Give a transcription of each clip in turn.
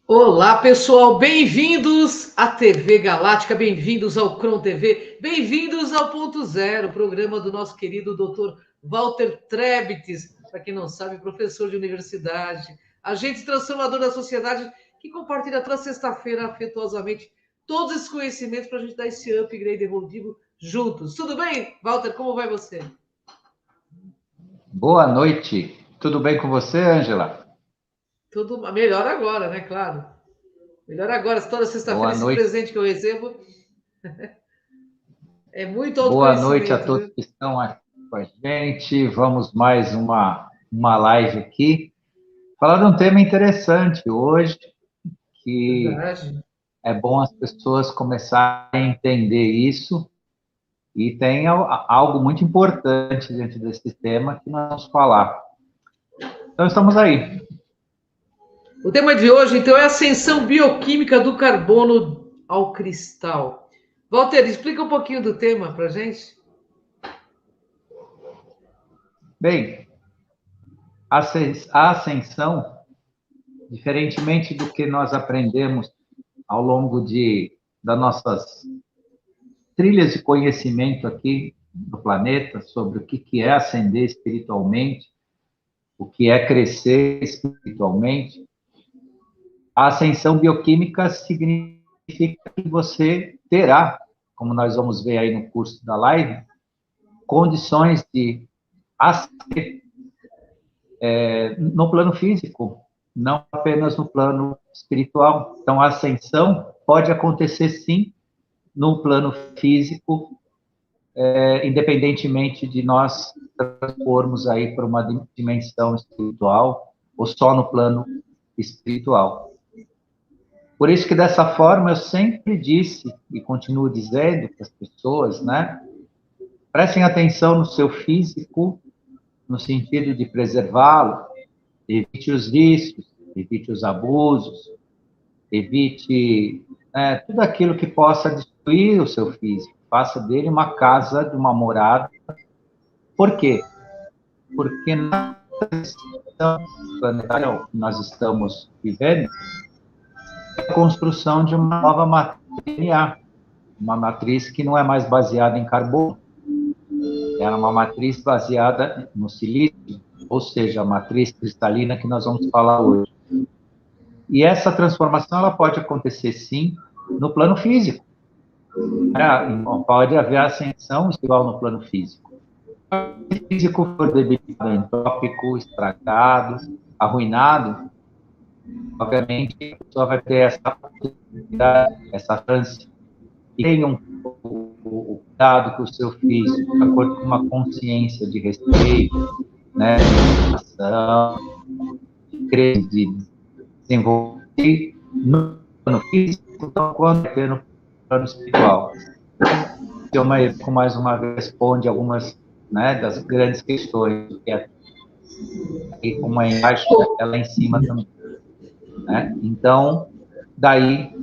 Olá, pessoal, bem-vindos à TV Galáctica, bem-vindos ao Cron TV, bem-vindos ao Ponto Zero, programa do nosso querido Dr. Walter Trebtes, para quem não sabe, professor de universidade, agente transformador da sociedade, que compartilha toda sexta-feira afetuosamente todos esses conhecimentos para a gente dar esse upgrade evolutivo juntos. Tudo bem, Walter? Como vai você? Boa noite. Tudo bem com você, Ângela? Tudo melhor agora, né? Claro. Melhor agora, toda sexta-feira Boa esse noite. presente que eu recebo é muito Boa noite a autoconhecimento, todos viu? que estão aqui com a gente. Vamos mais uma live aqui. Falar de um tema interessante hoje, que Verdade. é bom as pessoas começarem a entender isso. E tem algo muito importante dentro desse tema que nós vamos falar. Então, estamos aí. O tema de hoje, então, é a ascensão bioquímica do carbono ao cristal. Walter, explica um pouquinho do tema para gente. Bem, a ascensão, diferentemente do que nós aprendemos ao longo das nossas trilhas de conhecimento aqui do planeta sobre o que é ascender espiritualmente, o que é crescer espiritualmente. A ascensão bioquímica significa que você terá, como nós vamos ver aí no curso da live, condições de ascender no plano físico, não apenas no plano espiritual. Então, a ascensão pode acontecer sim no plano físico, independentemente de nós transpormos aí para uma dimensão espiritual ou só no plano espiritual. Por isso que dessa forma eu sempre disse e continuo dizendo para as pessoas, né? Prestem atenção no seu físico, no sentido de preservá-lo, evite os vícios, evite os abusos, evite tudo aquilo que possa destruir o seu físico. Faça dele uma casa, de uma morada. Por quê? Porque na transição planetária que nós estamos vivendo, é a construção de uma nova matriz DNA, uma matriz que não é mais baseada em carbono, era uma matriz baseada no silício, ou seja, a matriz cristalina que nós vamos falar hoje. E essa transformação ela pode acontecer sim no plano físico. Pode haver ascensão igual no plano físico. Se o físico for debilitado, entrópico, estragado, arruinado, obviamente a pessoa vai ter essa possibilidade, essa chance. E tenha o cuidado com o seu físico, de acordo com uma consciência de respeito, né, de educação, de desenvolver no plano físico, quanto no plano espiritual. Com mais uma vez responde algumas, né, das grandes questões, que é aqui como é embaixo, é lá em cima também, né? Então, daí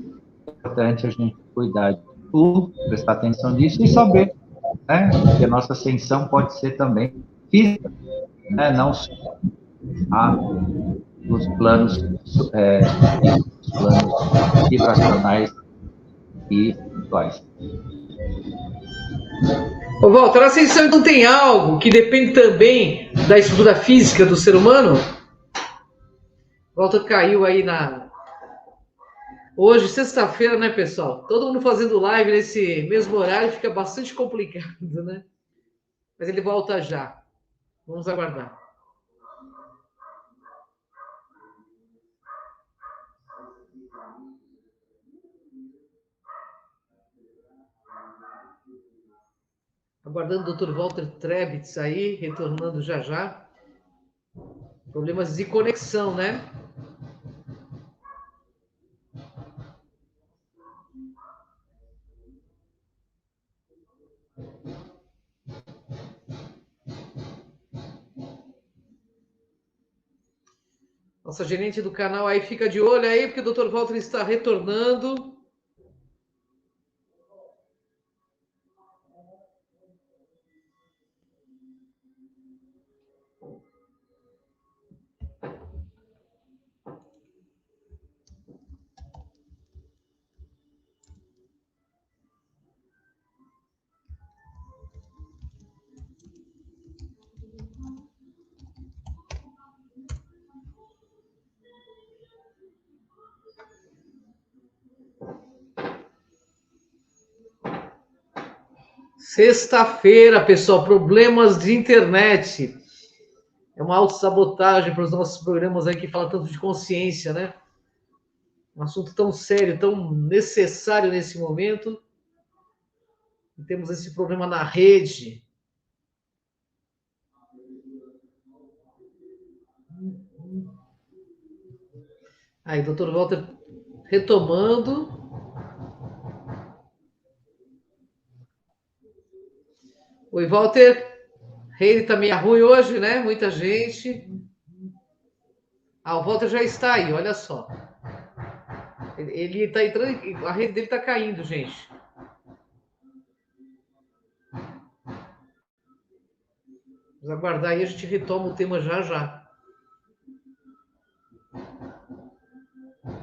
é importante a gente cuidar de tudo, prestar atenção nisso e saber, né, que a nossa ascensão pode ser também física, né, não só nos planos físicos, planos vibracionais e espirituais. Ô, Walter, a ascensão então tem algo que depende também da estrutura física do ser humano? O Walter caiu aí na. Hoje, sexta-feira, né, pessoal? Todo mundo fazendo live nesse mesmo horário fica bastante complicado, né? Mas ele volta já. Vamos aguardar. Aguardando o Dr. Walter Trebitz aí, retornando já já. Problemas de conexão, né? Nossa gerente do canal aí fica de olho aí, porque o Dr. Walter está retornando. Sexta-feira, pessoal, problemas de internet. É uma autossabotagem para os nossos programas aí que falam tanto de consciência, né? Um assunto tão sério, tão necessário nesse momento. E temos esse problema na rede. Aí, doutor Walter, retomando. Oi, Walter. Rede tá meio ruim hoje, né? Muita gente. Ah, o Walter já está aí, olha só. Ele está entrando, a rede dele está caindo, gente. Vamos aguardar aí, a gente retoma o tema já já.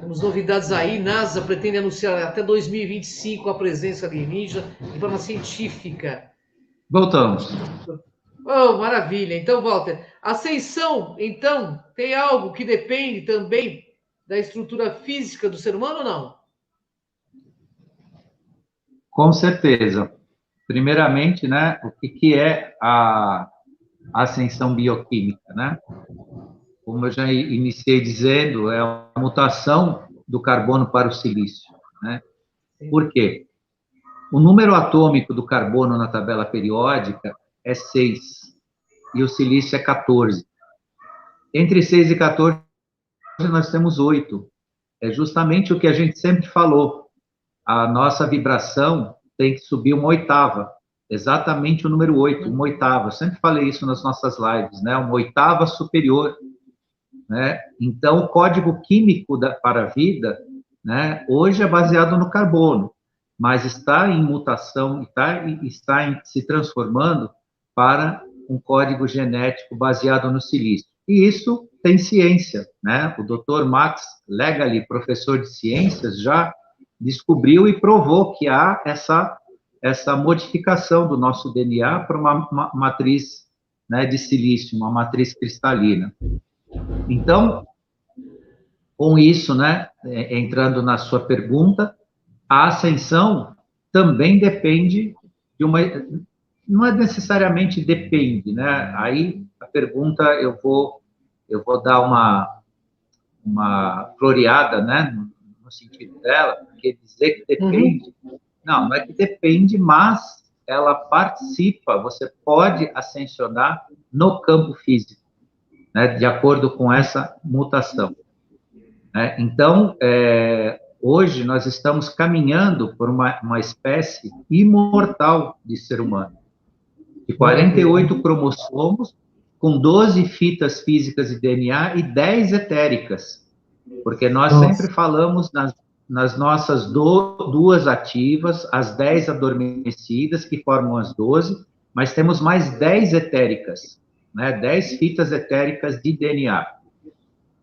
Temos novidades aí, NASA pretende anunciar até 2025 a presença alienígena de forma científica. Voltamos. Oh, maravilha. Então, Walter, ascensão, então, tem algo que depende também da estrutura física do ser humano ou não? Com certeza. Primeiramente, né, o que é a ascensão bioquímica, né? Como eu já iniciei dizendo, é a mutação do carbono para o silício, né? Por quê? O número atômico do carbono na tabela periódica é 6 e o silício é 14. Entre 6 e 14 nós temos 8. É justamente o que a gente sempre falou. A nossa vibração tem que subir uma oitava. Exatamente o número 8, uma oitava. Eu sempre falei isso nas nossas lives, né? Uma oitava superior, né? Então, o código químico para a vida, né, hoje é baseado no carbono, mas está em mutação, está se transformando para um código genético baseado no silício. E isso tem ciência, né? O Dr. Max Legally, professor de ciências, já descobriu e provou que há essa modificação do nosso DNA para uma matriz, né, de silício, uma matriz cristalina. Então, com isso, né, entrando na sua pergunta, a ascensão também depende de uma... Não é necessariamente depende, né? Aí a pergunta eu vou dar uma floreada, né, no sentido dela, porque dizer que depende, não é que depende, mas ela participa, você pode ascensionar no campo físico, né, de acordo com essa mutação. Né? Então, hoje nós estamos caminhando por uma espécie imortal de ser humano, de 48 cromossomos, com 12 fitas físicas de DNA e 10 etéricas, porque nós sempre falamos nas nossas duas ativas, as 10 adormecidas, que formam as 12, mas temos mais 10 etéricas, né? 10 fitas etéricas de DNA.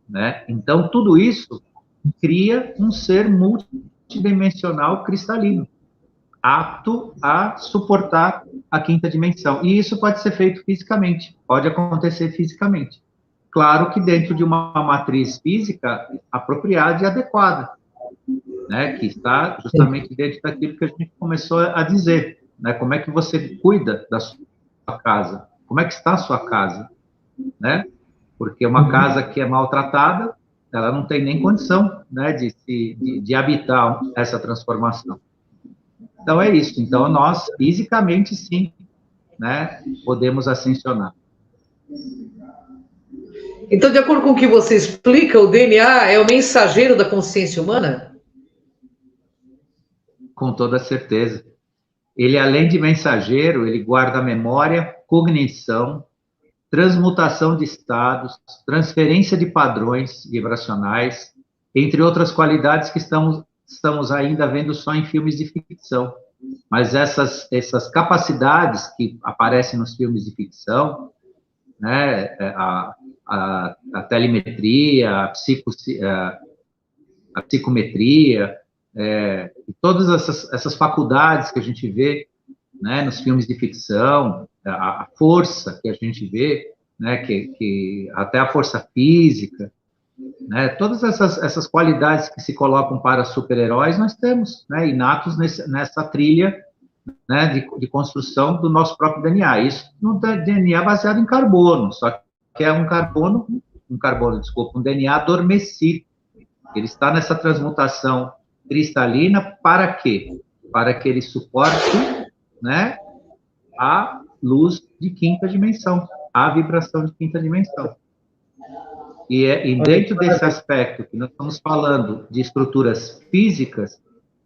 Né? Então, tudo isso cria um ser multidimensional cristalino, apto a suportar a quinta dimensão. E isso pode ser feito fisicamente, pode acontecer fisicamente. Claro que dentro de uma matriz física apropriada e adequada, né? Que está justamente dentro daquilo que a gente começou a dizer, né? Como é que você cuida da sua casa? Como é que está a sua casa? Né? Porque uma casa que é maltratada, ela não tem nem condição, né, de habitar essa transformação. Então, é isso. Então, nós, fisicamente, sim, né, podemos ascensionar. Então, de acordo com o que você explica, o DNA é o mensageiro da consciência humana? Com toda certeza. Ele, além de mensageiro, ele guarda memória, cognição, transmutação de estados, transferência de padrões vibracionais, entre outras qualidades que estamos ainda vendo só em filmes de ficção. Mas essas capacidades que aparecem nos filmes de ficção, né, a telemetria, a psicometria, e todas essas faculdades que a gente vê, né, nos filmes de ficção, a força que a gente vê, né, que até a força física, né? Todas essas qualidades que se colocam para super-heróis, nós temos, né, inatos nessa trilha, né, de construção do nosso próprio DNA. Isso no DNA baseado em carbono, só que é um DNA adormecido. Ele está nessa transmutação cristalina para quê? Para que ele suporte, né, a luz de quinta dimensão, a vibração de quinta dimensão. E dentro desse aspecto que nós estamos falando de estruturas físicas,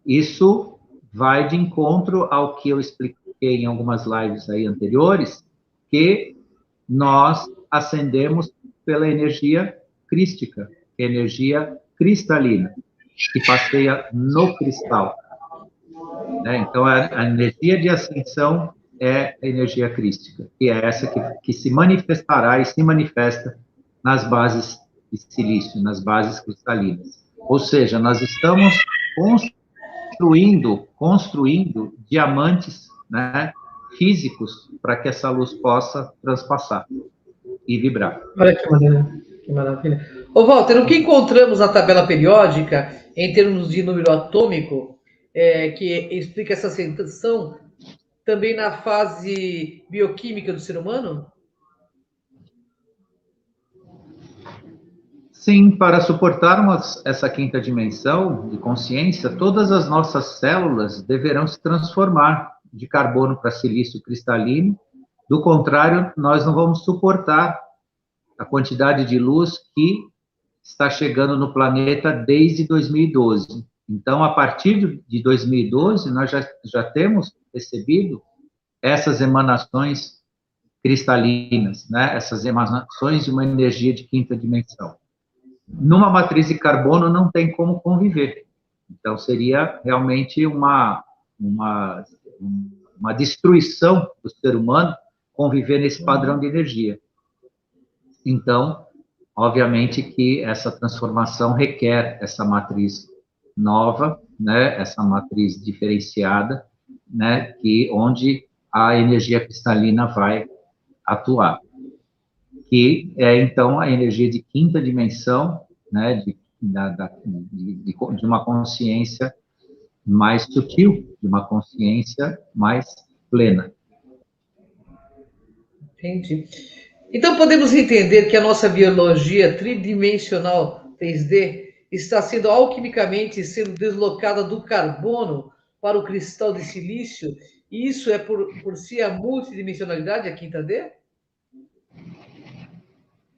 isso vai de encontro ao que eu expliquei em algumas lives aí anteriores, que nós ascendemos pela energia crística, energia cristalina, que passeia no cristal, né? Então, a energia de ascensão é a energia crística, que é essa que se manifestará e se manifesta nas bases de silício, nas bases cristalinas. Ou seja, nós estamos construindo diamantes, né, físicos para que essa luz possa transpassar e vibrar. Olha que maravilha. Ô, Walter, o que encontramos na tabela periódica, em termos de número atômico, que explica essa sensação também na fase bioquímica do ser humano? Sim, para suportarmos essa quinta dimensão de consciência, todas as nossas células deverão se transformar de carbono para silício cristalino. Do contrário, nós não vamos suportar a quantidade de luz que está chegando no planeta desde 2012. Então, a partir de 2012, nós já temos recebido essas emanações cristalinas, né? Essas emanações de uma energia de quinta dimensão. Numa matriz de carbono não tem como conviver. Então, seria realmente uma destruição do ser humano conviver nesse padrão de energia. Então, obviamente que essa transformação requer essa matriz nova, né, essa matriz diferenciada, né, onde a energia cristalina vai atuar. Que é, então, a energia de quinta dimensão, né, de uma consciência mais sutil, de uma consciência mais plena. Entendi. Então, podemos entender que a nossa biologia tridimensional 3D está sendo alquimicamente sendo deslocada do carbono para o cristal de silício, e isso é por si a multidimensionalidade, a quinta D?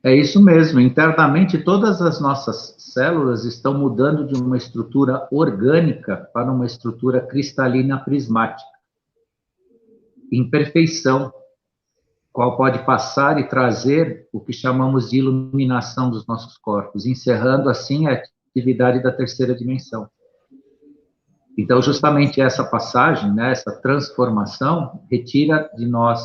É isso mesmo. Internamente, todas as nossas células estão mudando de uma estrutura orgânica para uma estrutura cristalina prismática, em perfeição, qual pode passar e trazer o que chamamos de iluminação dos nossos corpos, encerrando assim a atividade da terceira dimensão. Então, justamente essa passagem, né, essa transformação, retira de nós,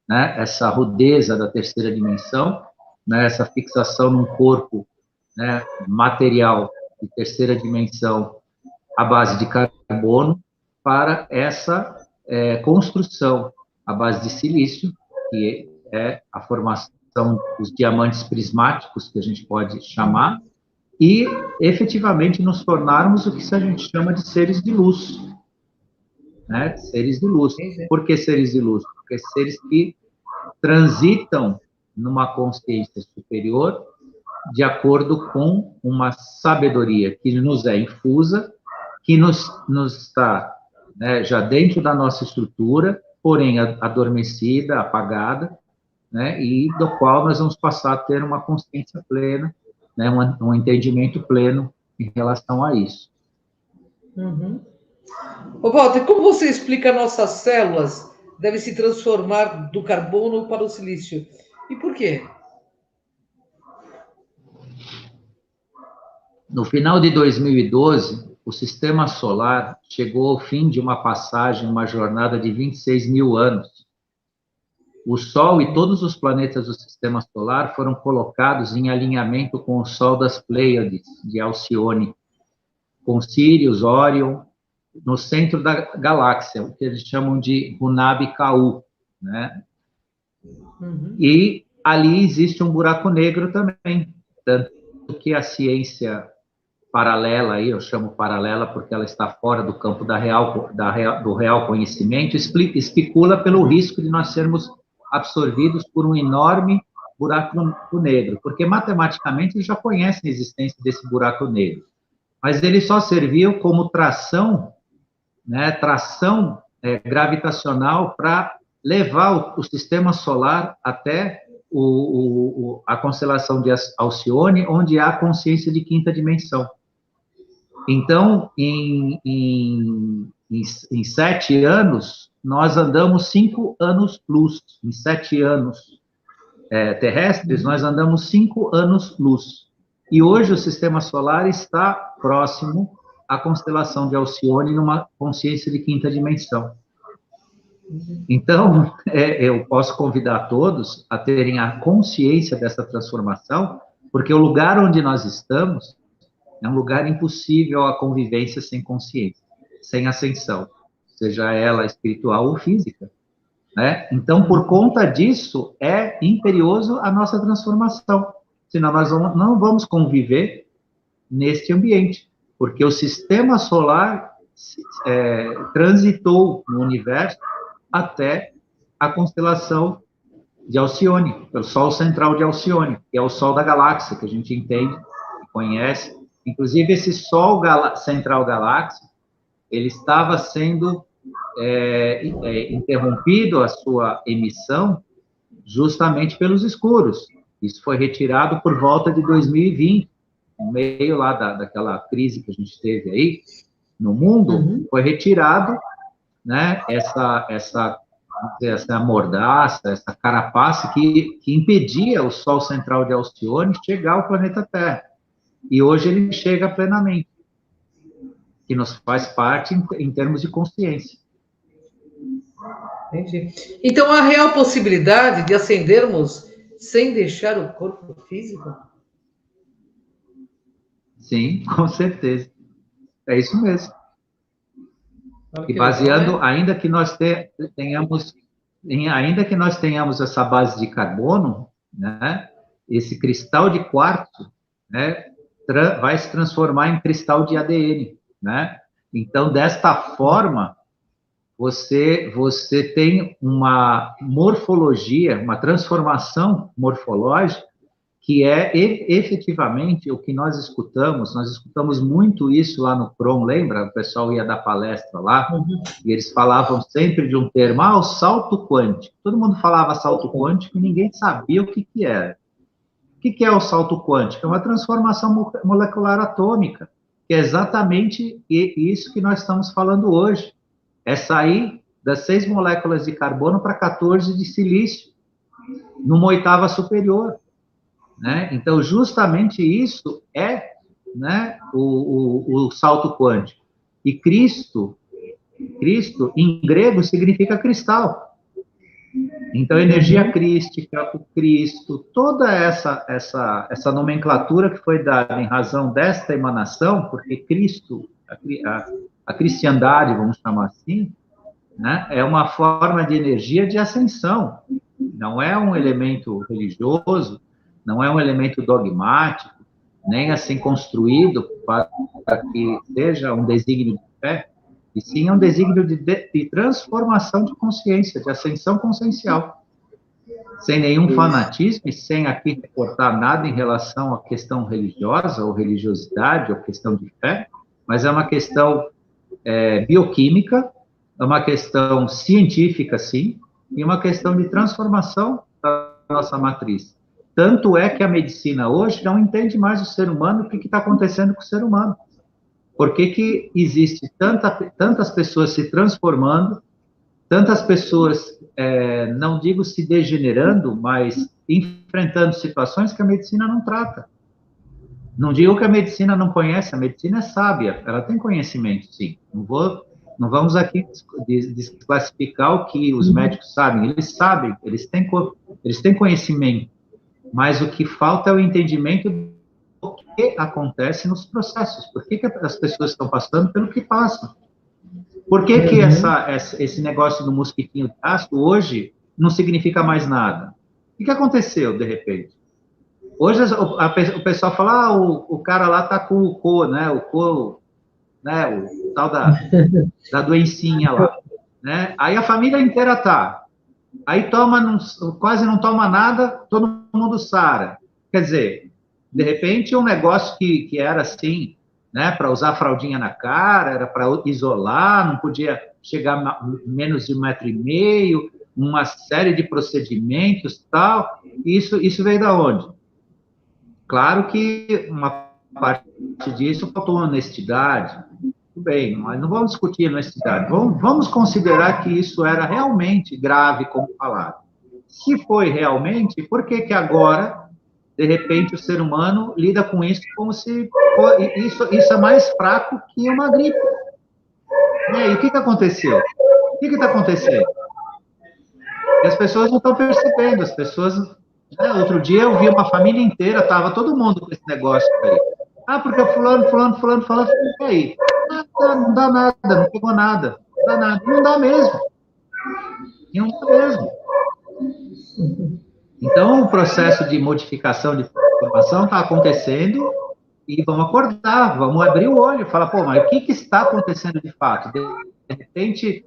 né, essa rudeza da terceira dimensão, né, essa fixação num corpo, né, material de terceira dimensão à base de carbono, para essa construção à base de silício, que é a formação dos diamantes prismáticos, que a gente pode chamar, e efetivamente nos tornarmos o que a gente chama de seres de luz, né? Seres de luz. Por que seres de luz? Porque seres que transitam numa consciência superior de acordo com uma sabedoria que nos é infusa, que nos está, né, já dentro da nossa estrutura, porém adormecida, apagada, né, e do qual nós vamos passar a ter uma consciência plena, né, um entendimento pleno em relação a isso. Uhum. Ô, Walter, como você explica nossas células devem se transformar do carbono para o silício? E por quê? No final de 2012, o Sistema Solar chegou ao fim de uma passagem, uma jornada de 26 mil anos. O Sol e todos os planetas do Sistema Solar foram colocados em alinhamento com o Sol das Pleiades, de Alcione, com Sirius, Órion, no centro da galáxia, o que eles chamam de Hunab-Ku, né? Uhum. E ali existe um buraco negro também, tanto que a ciência paralela, aí eu chamo paralela porque ela está fora do campo do real conhecimento, especula pelo risco de nós sermos absorvidos por um enorme buraco negro, porque matematicamente eles já conhecem a existência desse buraco negro, mas ele só serviu como tração, né, gravitacional para levar o sistema solar até a constelação de Alcione, onde há consciência de quinta dimensão. Então, em 7 anos, nós andamos 5 anos-luz. Em 7 anos terrestres, nós andamos 5 anos-luz. E hoje o sistema solar está próximo à constelação de Alcione, numa consciência de quinta dimensão. Então, eu posso convidar todos a terem a consciência dessa transformação, porque o lugar onde nós estamos é um lugar impossível à convivência sem consciência, sem ascensão, seja ela espiritual ou física, né? Então, por conta disso, é imperioso a nossa transformação, senão nós não vamos conviver neste ambiente, porque o sistema solar transitou no universo até a constelação de Alcione, o Sol central de Alcione, que é o Sol da galáxia, que a gente entende, conhece. Inclusive, esse Sol central galáxia, ele estava sendo interrompido a sua emissão justamente pelos escuros. Isso foi retirado por volta de 2020, no meio lá daquela crise que a gente teve aí no mundo, foi retirado, né, essa mordaça, essa carapaça que impedia o Sol central de Alcione chegar ao planeta Terra. E hoje ele chega plenamente, que nos faz parte em termos de consciência. Entendi. Então, há real possibilidade de ascendermos sem deixar o corpo físico? Sim, com certeza. É isso mesmo. E baseando, ainda que nós tenhamos essa base de carbono, né, esse cristal de quartzo, né, vai se transformar em cristal de ADN, né? Então, desta forma, você tem uma morfologia, uma transformação morfológica, que é efetivamente o que nós escutamos muito isso lá no PROM, lembra? O pessoal ia dar palestra lá, e eles falavam sempre de um termo, o salto quântico. Todo mundo falava salto quântico e ninguém sabia o que era. O que é o salto quântico? É uma transformação molecular atômica, que é exatamente isso que nós estamos falando hoje. É sair das 6 moléculas de carbono para 14 de silício, numa oitava superior. Né? Então, justamente isso é, né, o salto quântico. E Cristo, em grego, significa cristal. Então, energia crística, o Cristo, toda essa nomenclatura que foi dada em razão desta emanação, porque Cristo, a cristiandade, vamos chamar assim, né, é uma forma de energia de ascensão, não é um elemento religioso, não é um elemento dogmático, nem assim construído para que seja um desígnio de fé, e sim é um desígnio de transformação de consciência, de ascensão consciencial, sem nenhum fanatismo e sem aqui reportar nada em relação à questão religiosa, ou religiosidade, ou questão de fé, mas é uma questão bioquímica, é uma questão científica, sim, e uma questão de transformação da nossa matriz. Tanto é que a medicina hoje não entende mais o ser humano, o que está acontecendo com o ser humano. Por que existe tantas pessoas se transformando, tantas pessoas, não digo se degenerando, mas enfrentando situações que a medicina não trata. Não digo que a medicina não conhece, a medicina é sábia, ela tem conhecimento, sim. Não vamos aqui desclassificar o que os médicos sabem. Eles sabem, eles têm conhecimento, mas o que falta é o entendimento do que acontece nos processos. Por que as pessoas estão passando pelo que passam? Por que esse negócio do mosquitinho de aço hoje não significa mais nada? O que aconteceu, de repente? Hoje o pessoal fala, o cara lá tá com o co, né? O co, né? O tal da doencinha lá, né? Aí a família inteira tá. Aí quase não toma nada, todo mundo sara. Quer dizer, de repente um negócio que era assim, né? Para usar fraldinha na cara, era para isolar, não podia chegar menos de 1,5 m, uma série de procedimentos, tal. Isso veio da onde? Claro que uma parte disso faltou honestidade, tudo bem, mas não vamos discutir honestidade, vamos considerar que isso era realmente grave, como falaram. Se foi realmente, por que que agora, de repente, o ser humano lida com isso como se isso é mais fraco que uma gripe? E aí, o que que aconteceu? O que que está acontecendo? E as pessoas não estão percebendo, as pessoas... Né? Outro dia eu vi uma família inteira, estava todo mundo com esse negócio aí. Ah, porque fulano, e aí? Ah, não dá nada, não pegou nada, não dá nada. Não dá mesmo. Não dá mesmo. Então, o processo de modificação de informação está acontecendo e vamos acordar, vamos abrir o olho e falar, pô, mas o que está acontecendo de fato? De repente,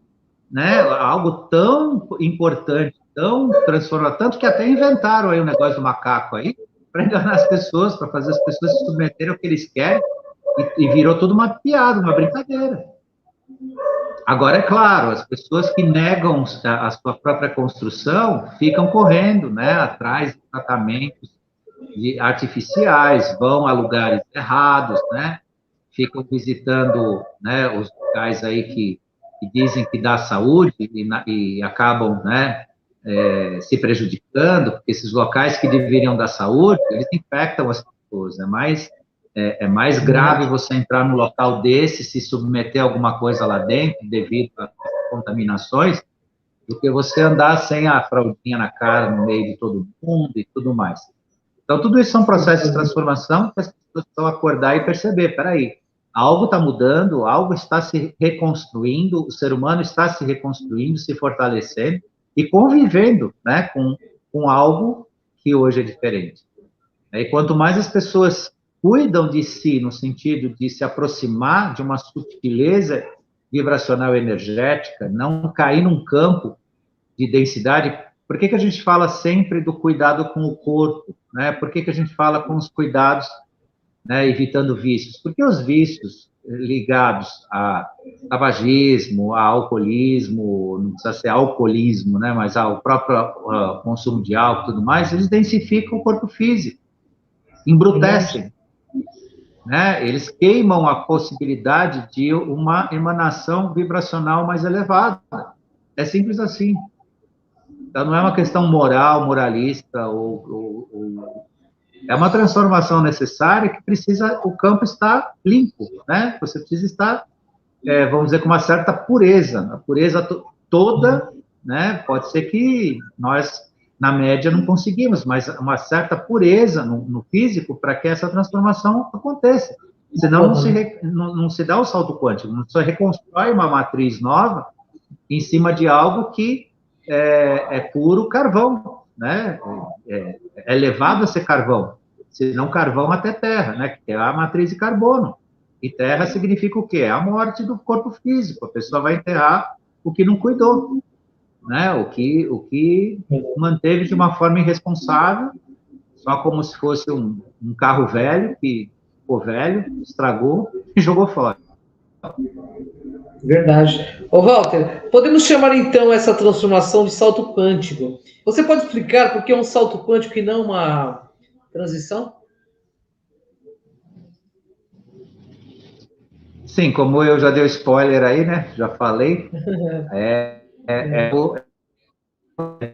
né, algo tão importante, tão transformador, tanto que até inventaram aí o negócio do macaco aí, para enganar as pessoas, para fazer as pessoas se submeterem ao que eles querem, e virou tudo uma piada, uma brincadeira. Agora, é claro, as pessoas que negam a sua própria construção ficam correndo, né, atrás de tratamentos artificiais, vão a lugares errados, né, ficam visitando, né, os locais aí que dizem que dá saúde e acabam, né, se prejudicando, porque esses locais que deveriam dar saúde, eles infectam as pessoas, é mais grave você entrar num local desse, se submeter a alguma coisa lá dentro, devido às contaminações, do que você andar sem a fraldinha na cara, no meio de todo mundo e tudo mais. Então, tudo isso são processos de transformação que as pessoas precisam acordar e perceber, peraí, algo está mudando, algo está se reconstruindo, o ser humano está se reconstruindo, se fortalecendo e convivendo, né, com algo que hoje é diferente. E quanto mais as pessoas cuidam de si, no sentido de se aproximar de uma sutileza vibracional energética, não cair num campo de densidade. Por que que a gente fala sempre do cuidado com o corpo, né? Por que que a gente fala com os cuidados, né, evitando vícios? Porque os vícios ligados a tabagismo, a alcoolismo, não precisa ser alcoolismo, né, mas ao próprio consumo de álcool e tudo mais, eles densificam o corpo físico, embrutecem, né? Eles queimam a possibilidade de uma emanação vibracional mais elevada. É simples assim. Então, não é uma questão moral, moralista, é uma transformação necessária que precisa, o campo estar limpo, né? Você precisa estar, vamos dizer, com uma certa pureza, a pureza toda, né? Pode ser que nós, na média, não conseguimos, mas uma certa pureza no físico para que essa transformação aconteça. Senão não se dá o salto quântico, não se reconstrói uma matriz nova em cima de algo que é puro carvão, né? É levado a ser carvão, se não carvão até terra, né? Que é a matriz de carbono. E terra significa o quê? É a morte do corpo físico. A pessoa vai enterrar o que não cuidou, né? O que manteve de uma forma irresponsável, só como se fosse um carro velho que ficou velho, estragou e jogou fora. Verdade. Ô, Walter, podemos chamar então essa transformação de salto quântico. Você pode explicar por que é um salto quântico e não uma transição? Sim, como eu já dei spoiler aí, né? Já falei. O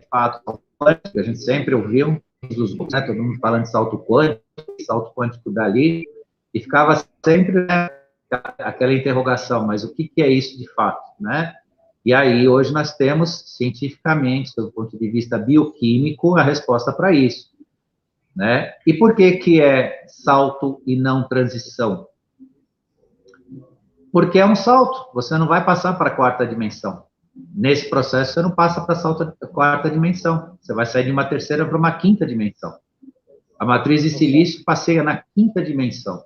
fato quântico, a gente sempre ouviu dos grupos, né? Todo mundo falando de salto quântico dali, e ficava sempre, né, aquela interrogação, mas o que é isso de fato, né? E aí, hoje nós temos, cientificamente, do ponto de vista bioquímico, a resposta para isso, né? E por que é salto e não transição? Porque é um salto, você não vai passar para a quarta dimensão. Nesse processo, você não passa para a quarta dimensão, você vai sair de uma terceira para uma quinta dimensão. A matriz de silício passeia na 5ª dimensão.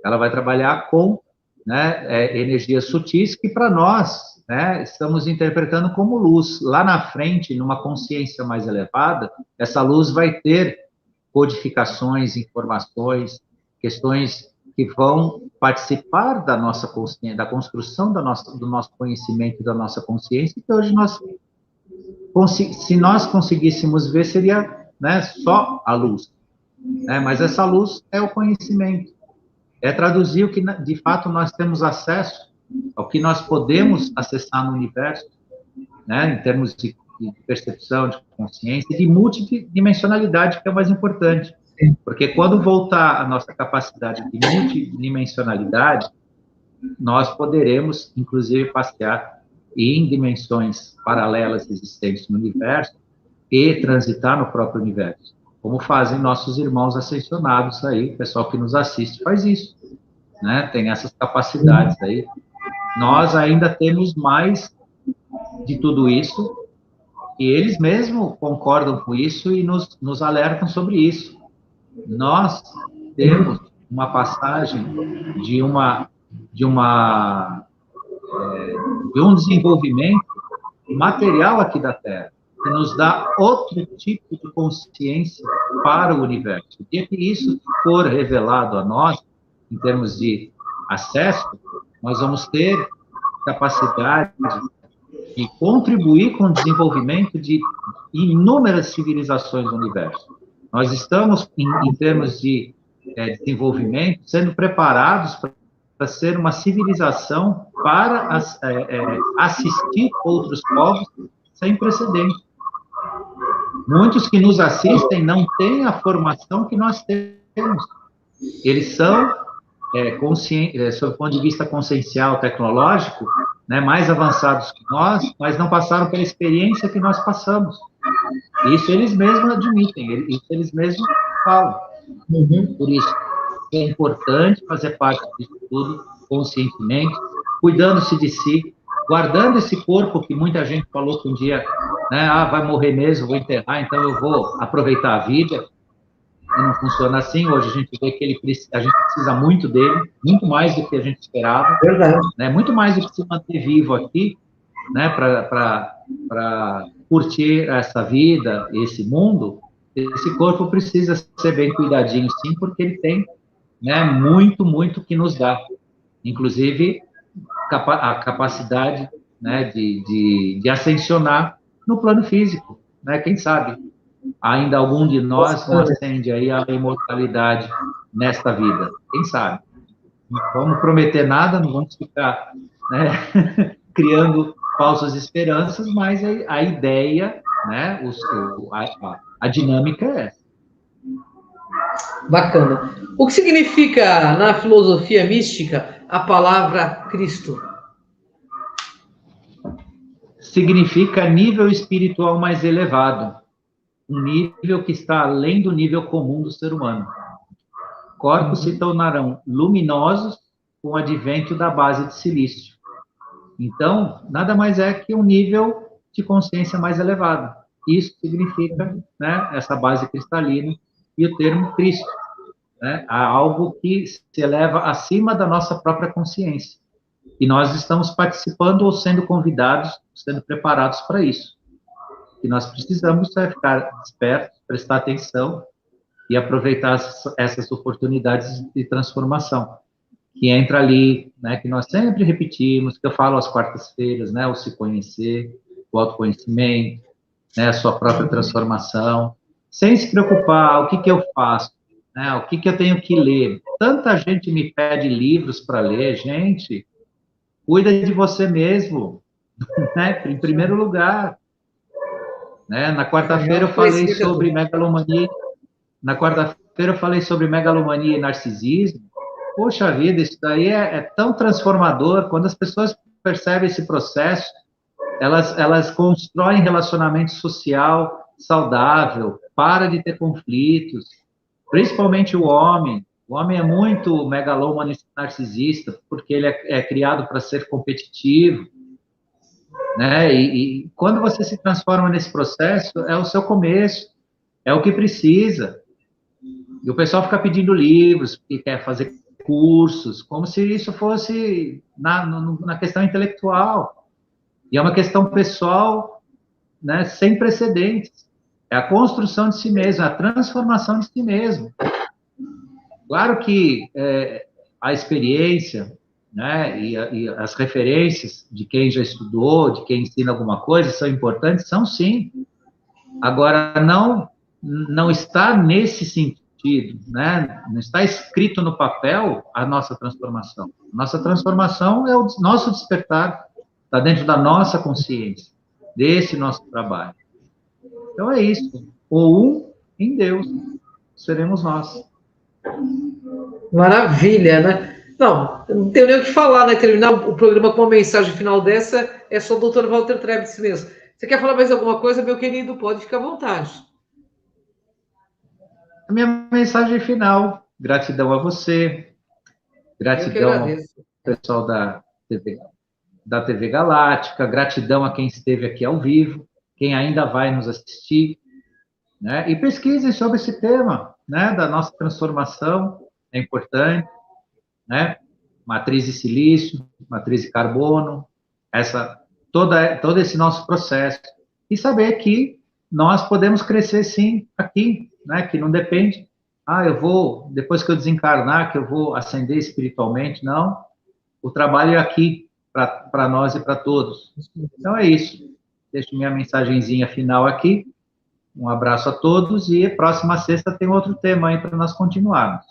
Ela vai trabalhar com, né, energias sutis que, para nós, né, estamos interpretando como luz. Lá na frente, numa consciência mais elevada, essa luz vai ter codificações, informações, questões que vão participar da nossa consciência, da construção do nosso conhecimento, da nossa consciência, que hoje se nós conseguíssemos ver, seria, né, só a luz. Né? Mas essa luz é o conhecimento. É traduzir o que, de fato, nós temos acesso, ao que nós podemos acessar no universo, né, em termos de percepção, de consciência, e de multidimensionalidade, que é o mais importante. Porque quando voltar a nossa capacidade de multidimensionalidade, nós poderemos, inclusive, passear em dimensões paralelas existentes no universo e transitar no próprio universo, como fazem nossos irmãos ascensionados aí, o pessoal que nos assiste faz isso, né? Tem essas capacidades aí. Nós ainda temos mais de tudo isso, e eles mesmos concordam com isso e nos alertam sobre isso. Nós temos uma passagem de um desenvolvimento material aqui da Terra, que nos dá outro tipo de consciência para o universo. O dia que isso for revelado a nós, em termos de acesso, nós vamos ter capacidade de contribuir com o desenvolvimento de inúmeras civilizações do universo. Nós estamos, em termos de desenvolvimento, sendo preparados para ser uma civilização para assistir outros povos sem precedente. Muitos que nos assistem não têm a formação que nós temos. Eles são, sob o ponto de vista consciencial, tecnológico, né, mais avançados que nós, mas não passaram pela experiência que nós passamos. Isso eles mesmos admitem, isso eles mesmos falam. Por isso, é importante fazer parte disso tudo conscientemente, cuidando-se de si, guardando esse corpo que muita gente falou que um dia, né, vai morrer mesmo, vou enterrar, então eu vou aproveitar a vida. E não funciona assim. Hoje a gente vê que a gente precisa muito dele, muito mais do que a gente esperava. Verdade. Né, muito mais do que se manter vivo aqui, né, para curtir essa vida, esse mundo. Esse corpo precisa ser bem cuidadinho, sim, porque ele tem, né, muito que nos dá. Inclusive, a capacidade, né, de ascensionar no plano físico. Né? Quem sabe ainda algum de nós não ascende aí a imortalidade nesta vida. Quem sabe? Não vamos prometer nada, não vamos ficar, né, criando falsas esperanças, mas a ideia, né, a dinâmica é essa. Bacana. O que significa, na filosofia mística, a palavra Cristo? Significa nível espiritual mais elevado. Um nível que está além do nível comum do ser humano. Corpos se tornarão luminosos com o advento da base de silício. Então, nada mais é que um nível de consciência mais elevado. Isso significa, né, essa base cristalina e o termo Cristo. Né? Há algo que se eleva acima da nossa própria consciência. E nós estamos participando ou sendo convidados, sendo preparados para isso. E nós precisamos ficar despertos, prestar atenção e aproveitar essas oportunidades de transformação. Que entra ali, né, que nós sempre repetimos, que eu falo às quartas-feiras, né, o se conhecer, o autoconhecimento, né, a sua própria transformação, sem se preocupar, o que eu faço, né, o que eu tenho que ler. Tanta gente me pede livros para ler, gente, cuida de você mesmo, né, em primeiro lugar. Né? Na quarta-feira eu falei sobre megalomania, e narcisismo. Poxa vida, isso daí é tão transformador. Quando as pessoas percebem esse processo, elas constroem relacionamento social saudável, para de ter conflitos, principalmente o homem. O homem é muito megalômano e narcisista, porque ele é criado para ser competitivo. Né? E quando você se transforma nesse processo, é o seu começo, é o que precisa. E o pessoal fica pedindo livros, porque quer fazer cursos, como se isso fosse na questão intelectual. E é uma questão pessoal, né, sem precedentes. É a construção de si mesmo, a transformação de si mesmo. Claro que a experiência, né, e as referências de quem já estudou, de quem ensina alguma coisa, são importantes, são sim. Agora, não está nesse sentido, né? Não está escrito no papel a nossa transformação. Nossa transformação é o nosso despertar, está dentro da nossa consciência, desse nosso trabalho. Então é isso. O um em Deus seremos nós. Maravilha, né? Não tenho nem o que falar, né? Terminar o programa com uma mensagem final dessa é só o Dr. Walter Trebitz mesmo. Você quer falar mais alguma coisa, meu querido? Pode ficar à vontade. A minha mensagem final, gratidão a você, gratidão ao pessoal da TV Galáctica, gratidão a quem esteve aqui ao vivo, quem ainda vai nos assistir, né? E pesquisem sobre esse tema, né? Da nossa transformação, é importante, né? Matriz de silício, matriz de carbono, todo esse nosso processo. E saber que nós podemos crescer, sim, aqui, né? Que não depende, depois que eu desencarnar, que eu vou ascender espiritualmente, não. O trabalho é aqui, para nós e para todos. Então é isso. Deixo minha mensagenzinha final aqui. Um abraço a todos e próxima sexta tem outro tema aí para nós continuarmos.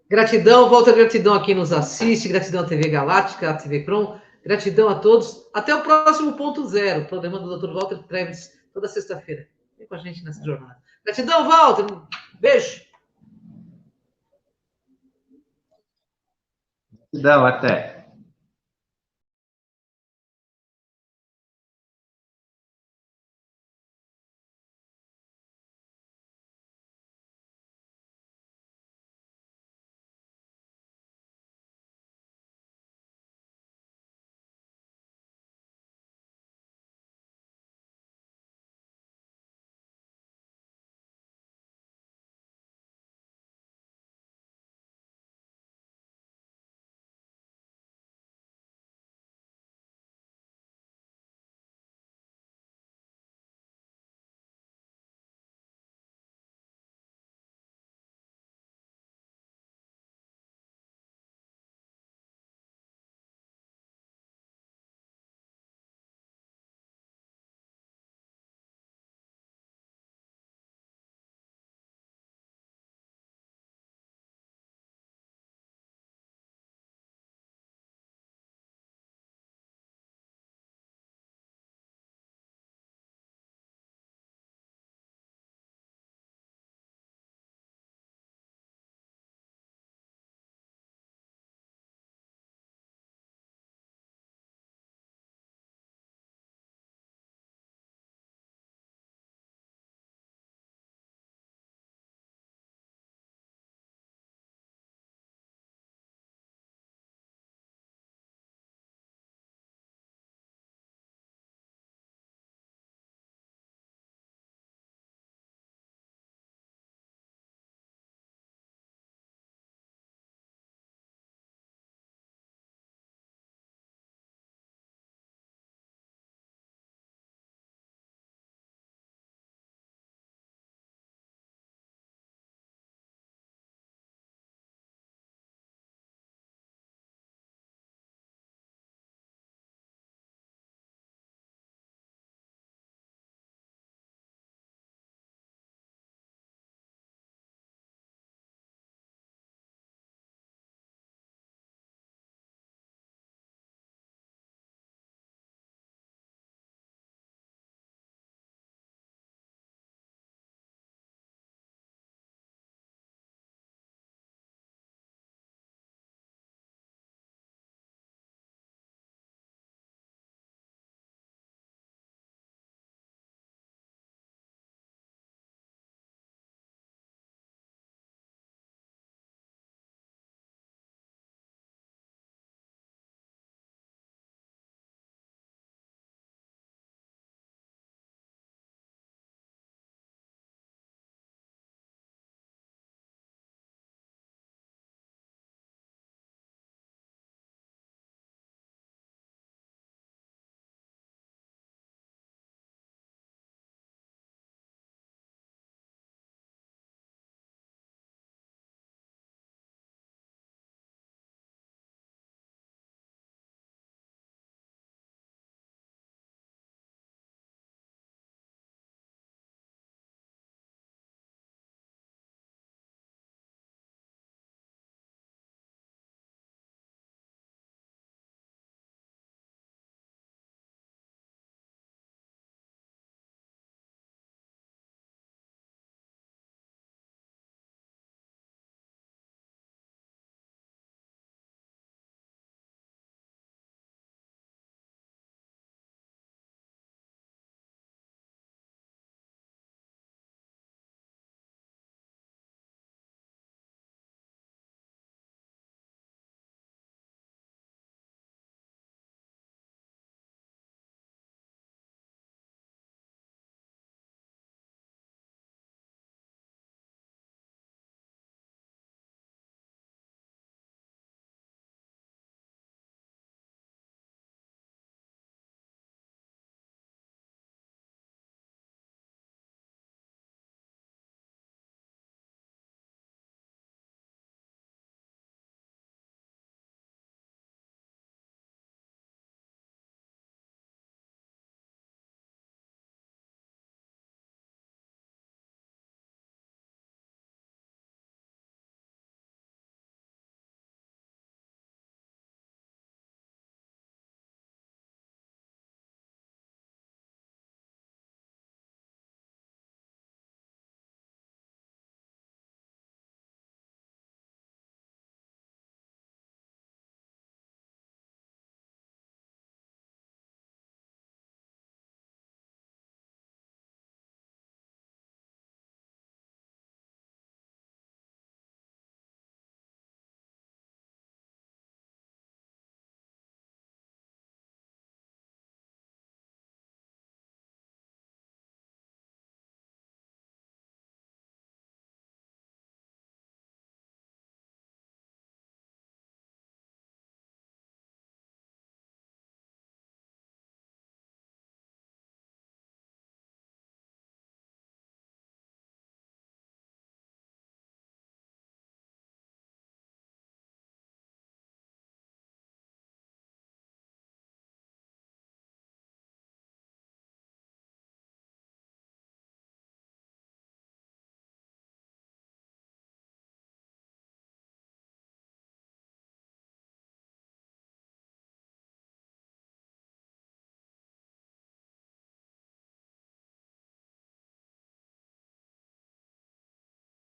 Gratidão, volta gratidão a quem nos assiste, gratidão à TV Galáctica, à TV Crom, gratidão a todos. Até o próximo ponto zero, programa do Dr. Walter Trebitz, toda sexta-feira. Vem com a gente nessa jornada. Gratidão, Walter. Beijo. Gratidão, até.